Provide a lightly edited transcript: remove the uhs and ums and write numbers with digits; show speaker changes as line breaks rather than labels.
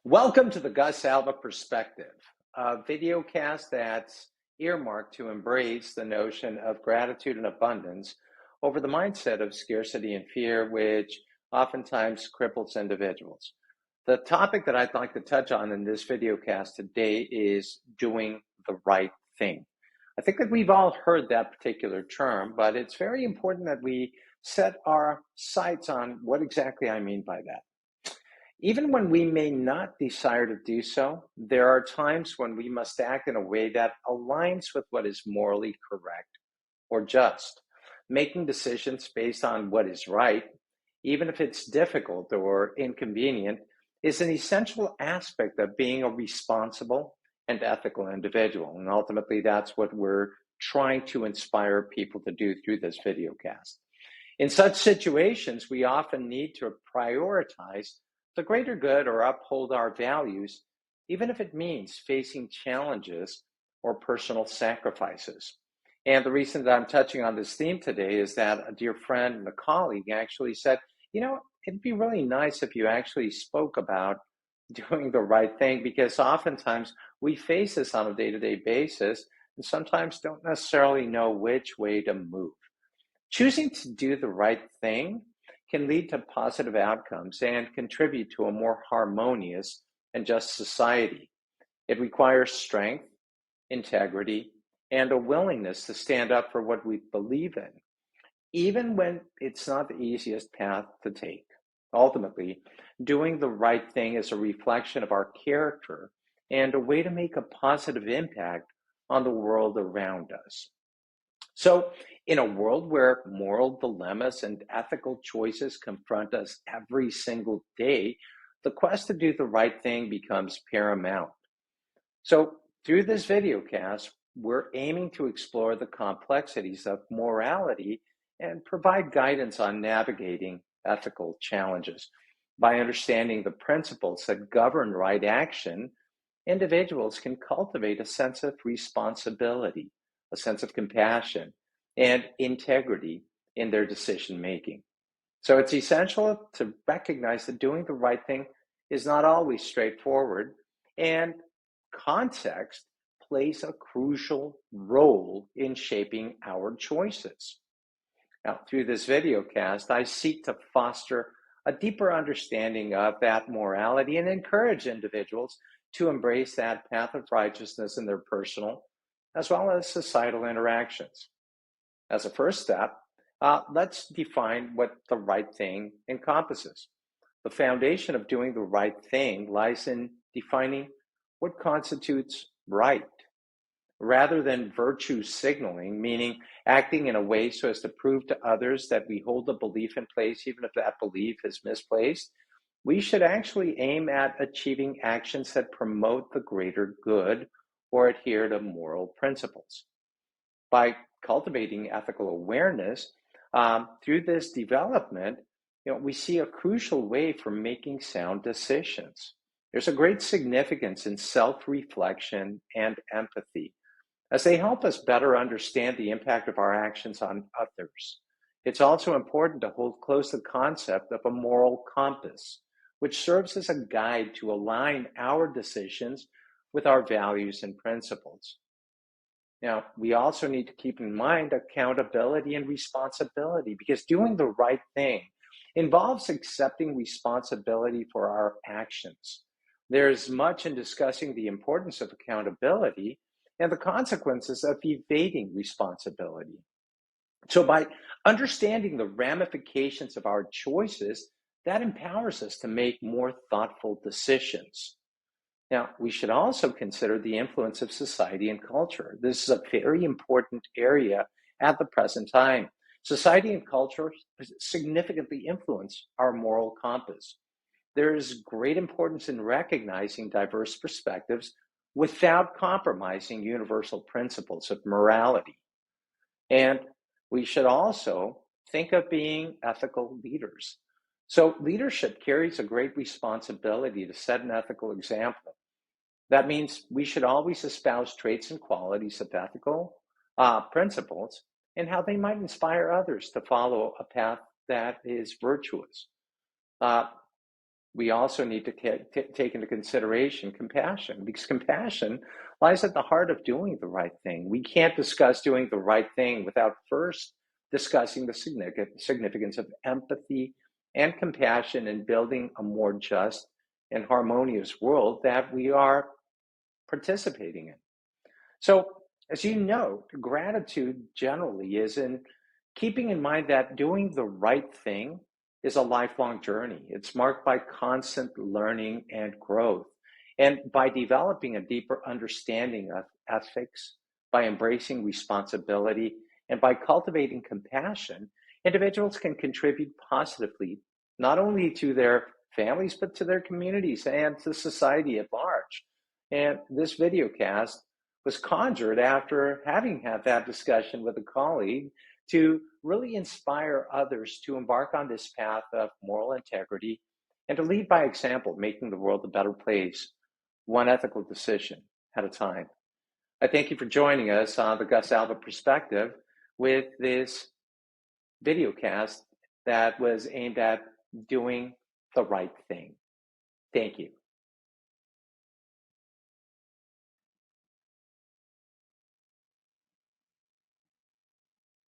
Welcome to the Gus Alba Perspective, a videocast that's earmarked to embrace the notion of gratitude and abundance over the mindset of scarcity and fear, which oftentimes cripples individuals. The topic that I'd like to touch on in this videocast today is doing the right thing. I think that we've all heard that particular term, but it's very important that we set our sights on what exactly I mean by that. Even when we may not desire to do so, there are times when we must act in a way that aligns with what is morally correct or just. Making decisions based on what is right, even if it's difficult or inconvenient, is an essential aspect of being a responsible and ethical individual. And ultimately, that's what we're trying to inspire people to do through this video cast. In such situations, we often need to prioritize the greater good or uphold our values, even if it means facing challenges or personal sacrifices. And the reason that I'm touching on this theme today is that a dear friend and a colleague actually said, it'd be really nice if you actually spoke about doing the right thing, because oftentimes we face this on a day to day basis and sometimes don't necessarily know which way to move. Choosing to do the right thing can lead to positive outcomes and contribute to a more harmonious and just society. It requires strength, integrity, and a willingness to stand up for what we believe in, even when it's not the easiest path to take. Ultimately, doing the right thing is a reflection of our character and a way to make a positive impact on the world around us. So, in a world where moral dilemmas and ethical choices confront us every single day, the quest to do the right thing becomes paramount. So, through this video cast, we're aiming to explore the complexities of morality and provide guidance on navigating ethical challenges. By understanding the principles that govern right action, individuals can cultivate a sense of responsibility, a sense of compassion, and integrity in their decision making. So it's essential to recognize that doing the right thing is not always straightforward, and context plays a crucial role in shaping our choices. Now, through this video cast, I seek to foster a deeper understanding of that morality and encourage individuals to embrace that path of righteousness in their personal as well as societal interactions. As a first step, let's define what the right thing encompasses. The foundation of doing the right thing lies in defining what constitutes right, rather than virtue signaling, meaning acting in a way so as to prove to others that we hold a belief in place, even if that belief is misplaced. We should actually aim at achieving actions that promote the greater good or adhere to moral principles. By cultivating ethical awareness through this development, we see a crucial way for making sound decisions. There's a great significance in self-reflection and empathy, as they help us better understand the impact of our actions on others. It's also important to hold close the concept of a moral compass, which serves as a guide to align our decisions with our values and principles. Now, we also need to keep in mind accountability and responsibility, because doing the right thing involves accepting responsibility for our actions. There's much in discussing the importance of accountability and the consequences of evading responsibility. So, by understanding the ramifications of our choices, that empowers us to make more thoughtful decisions. Now, we should also consider the influence of society and culture. This is a very important area at the present time. Society and culture significantly influence our moral compass. There is great importance in recognizing diverse perspectives without compromising universal principles of morality. And we should also think of being ethical leaders. So, leadership carries a great responsibility to set an ethical example. That means we should always espouse traits and qualities of ethical principles and how they might inspire others to follow a path that is virtuous. Uh, we also need to take into consideration compassion, because compassion lies at the heart of doing the right thing. We can't discuss doing the right thing without first discussing the significance of empathy and compassion in building a more just and harmonious world that we are participating in. So, as you know, gratitude generally is in keeping in mind that doing the right thing is a lifelong journey. It's marked by constant learning and growth. And by developing a deeper understanding of ethics, by embracing responsibility, and by cultivating compassion, individuals can contribute positively, not only to their families, but to their communities and to society at large. And this video cast was conjured after having had that discussion with a colleague to really inspire others to embark on this path of moral integrity and to lead by example, making the world a better place, one ethical decision at a time. I thank you for joining us on the Gus Alba Perspective with this video cast that was aimed at doing the right thing. Thank you.